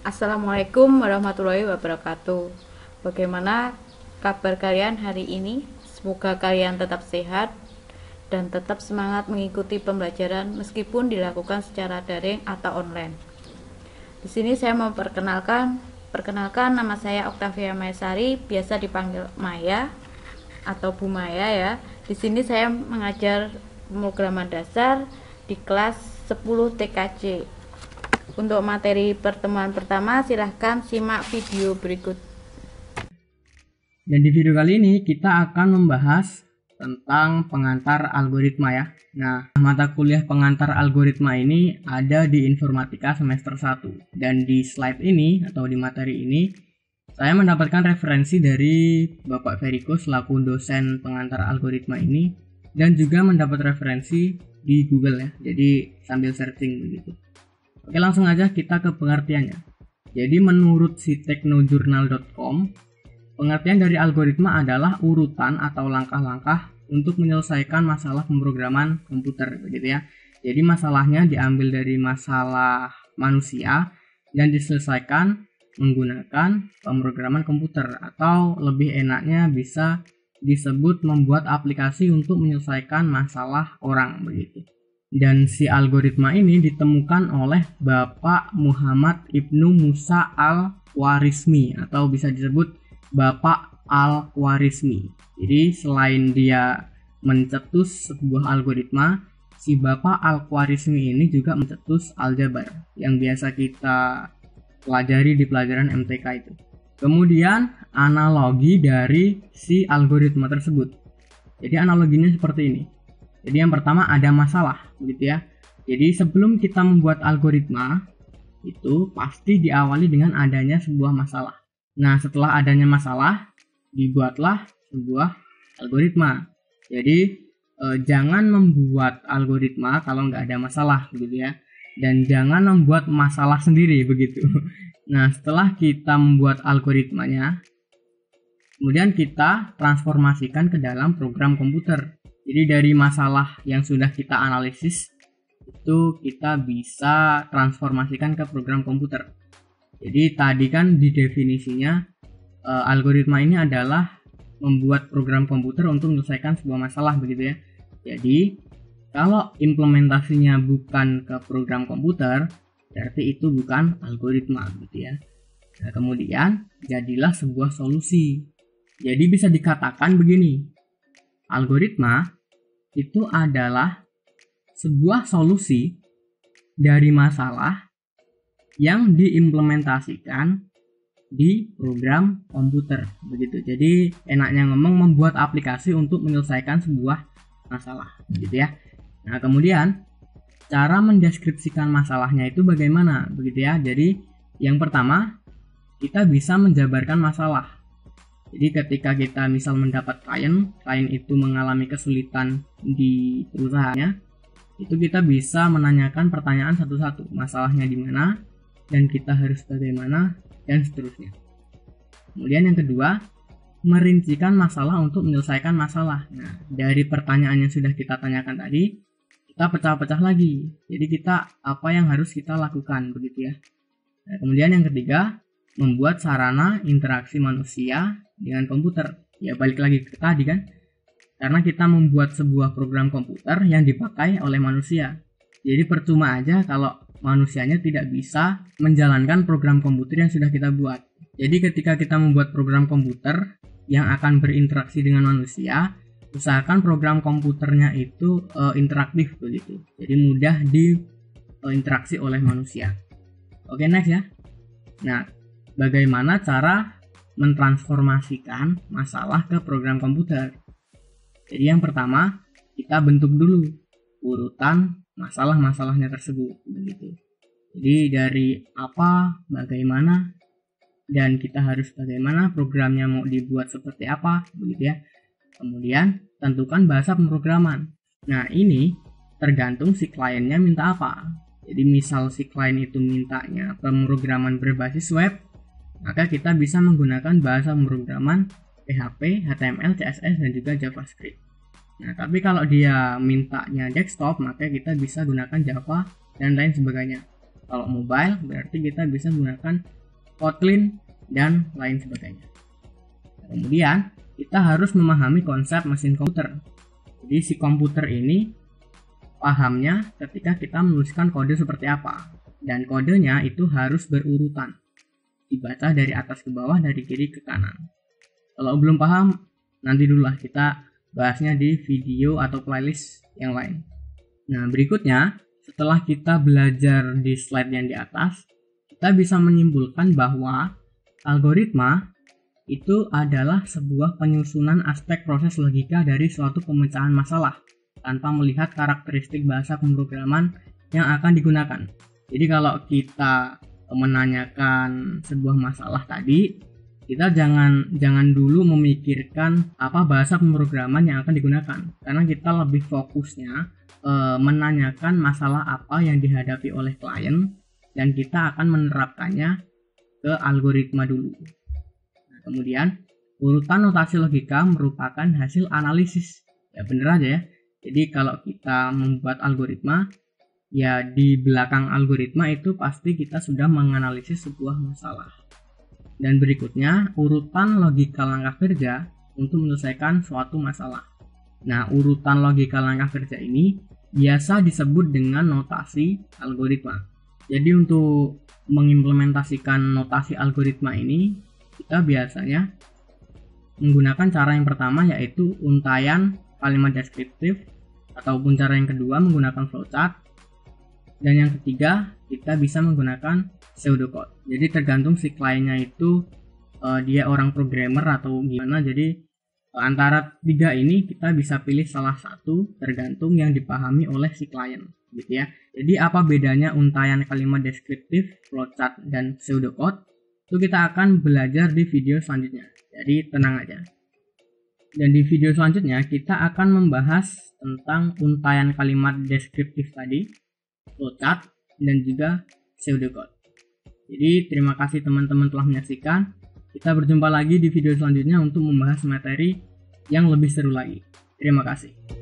Assalamualaikum warahmatullahi wabarakatuh. Bagaimana kabar kalian hari ini? Semoga kalian tetap sehat dan tetap semangat mengikuti pembelajaran meskipun dilakukan secara daring atau online. Di sini saya perkenalkan nama saya Oktavia Maesari, biasa dipanggil Maya atau Bu Maya ya. Di sini saya mengajar pemrograman dasar di kelas 10 TKJ. Untuk materi pertemuan pertama, silahkan simak video berikut. Dan di video kali ini kita akan membahas tentang pengantar algoritma ya. Nah, mata kuliah pengantar algoritma ini ada di Informatika semester 1. Dan di slide ini atau di materi ini, saya mendapatkan referensi dari Bapak Feriko selaku dosen pengantar algoritma ini, dan juga mendapat referensi di Google ya. Jadi sambil searching begitu. Oke, langsung aja kita ke pengertiannya. Jadi menurut si teknojournal.com, pengertian dari algoritma adalah urutan atau langkah-langkah untuk menyelesaikan masalah pemrograman komputer begitu ya. Jadi masalahnya diambil dari masalah manusia dan diselesaikan menggunakan pemrograman komputer, atau lebih enaknya bisa disebut membuat aplikasi untuk menyelesaikan masalah orang begitu. Dan si algoritma ini ditemukan oleh Bapak Muhammad Ibnu Musa Al-Khwarizmi, atau bisa disebut Bapak Al-Khwarizmi. Jadi selain dia mencetus sebuah algoritma, si Bapak Al-Khwarizmi ini juga mencetus aljabar yang biasa kita pelajari di pelajaran MTK itu. Kemudian analogi dari si algoritma tersebut. Jadi analoginya seperti ini. Jadi yang pertama ada masalah begitu ya. Jadi sebelum kita membuat algoritma itu pasti diawali dengan adanya sebuah masalah. Nah, setelah adanya masalah dibuatlah sebuah algoritma. Jadi jangan membuat algoritma kalau nggak ada masalah begitu ya. Dan jangan membuat masalah sendiri begitu. Nah, setelah kita membuat algoritmanya, kemudian kita transformasikan ke dalam program komputer. Jadi dari masalah yang sudah kita analisis itu kita bisa transformasikan ke program komputer. Jadi tadi kan di definisinya algoritma ini adalah membuat program komputer untuk menyelesaikan sebuah masalah begitu ya. Jadi kalau implementasinya bukan ke program komputer, berarti itu bukan algoritma gitu ya. Nah, kemudian jadilah sebuah solusi. Jadi bisa dikatakan begini, algoritma itu adalah sebuah solusi dari masalah yang diimplementasikan di program komputer begitu. Jadi enaknya ngomong membuat aplikasi untuk menyelesaikan sebuah masalah gitu ya. Nah, kemudian cara mendeskripsikan masalahnya itu bagaimana begitu ya. Jadi yang pertama, kita bisa menjabarkan masalah. Jadi ketika kita misal mendapat klien itu mengalami kesulitan di perusahaannya, itu kita bisa menanyakan pertanyaan satu-satu, masalahnya di mana, dan kita harus bagaimana, dan seterusnya. Kemudian yang kedua, merincikan masalah untuk menyelesaikan masalah. Nah, dari pertanyaan yang sudah kita tanyakan tadi, kita pecah-pecah lagi. Jadi kita apa yang harus kita lakukan begitu ya. Nah, kemudian yang ketiga, membuat sarana interaksi manusia dengan komputer. Ya balik lagi ke tadi kan, karena kita membuat sebuah program komputer yang dipakai oleh manusia. Jadi percuma aja kalau manusianya tidak bisa menjalankan program komputer yang sudah kita buat. Jadi ketika kita membuat program komputer yang akan berinteraksi dengan manusia, usahakan program komputernya itu interaktif begitu. Jadi mudah diinteraksi oleh manusia. Oke, next ya. Nah, bagaimana cara mentransformasikan masalah ke program komputer? Jadi yang pertama, kita bentuk dulu urutan masalah-masalahnya tersebut begitu. Jadi dari apa, bagaimana, dan kita harus bagaimana, programnya mau dibuat seperti apa begitu ya. Kemudian tentukan bahasa pemrograman. Nah, ini tergantung si kliennya minta apa. Jadi misal si klien itu mintanya pemrograman berbasis web, maka kita bisa menggunakan bahasa pemrograman PHP, HTML, CSS, dan juga JavaScript. Nah, tapi kalau dia mintanya desktop, maka kita bisa gunakan Java dan lain sebagainya. Kalau mobile berarti kita bisa menggunakan Kotlin dan lain sebagainya. Kemudian kita harus memahami konsep mesin komputer. Jadi si komputer ini pahamnya ketika kita menuliskan kode seperti apa, dan kodenya itu harus berurutan, dibaca dari atas ke bawah, dari kiri ke kanan. Kalau belum paham, nanti dululah, kita bahasnya di video atau playlist yang lain. Nah, berikutnya setelah kita belajar di slide yang di atas, kita bisa menyimpulkan bahwa algoritma itu adalah sebuah penyusunan aspek proses logika dari suatu pemecahan masalah tanpa melihat karakteristik bahasa pemrograman yang akan digunakan. Jadi kalau kita menanyakan sebuah masalah tadi, kita jangan dulu memikirkan apa bahasa pemrograman yang akan digunakan, karena kita lebih fokusnya menanyakan masalah apa yang dihadapi oleh klien, dan kita akan menerapkannya ke algoritma dulu. Nah, kemudian urutan notasi logika merupakan hasil analisis. Ya bener aja ya. Jadi kalau kita membuat algoritma, ya di belakang algoritma itu pasti kita sudah menganalisis sebuah masalah. Dan berikutnya urutan logika langkah kerja untuk menyelesaikan suatu masalah. Nah, urutan logika langkah kerja ini biasa disebut dengan notasi algoritma. Jadi untuk mengimplementasikan notasi algoritma ini, kita biasanya menggunakan cara yang pertama, yaitu untaian kalimat deskriptif, ataupun cara yang kedua menggunakan flowchart, dan yang ketiga kita bisa menggunakan pseudocode. Jadi tergantung si kliennya itu dia orang programmer atau gimana. Jadi antara tiga ini kita bisa pilih salah satu tergantung yang dipahami oleh si klien, gitu ya. Jadi apa bedanya untaian kalimat deskriptif, flowchart, dan pseudocode? Itu kita akan belajar di video selanjutnya. Jadi tenang aja. Dan di video selanjutnya kita akan membahas tentang untaian kalimat deskriptif tadi, flowchart, dan juga pseudocode. Jadi terima kasih teman-teman telah menyaksikan. Kita berjumpa lagi di video selanjutnya untuk membahas materi yang lebih seru lagi. Terima kasih.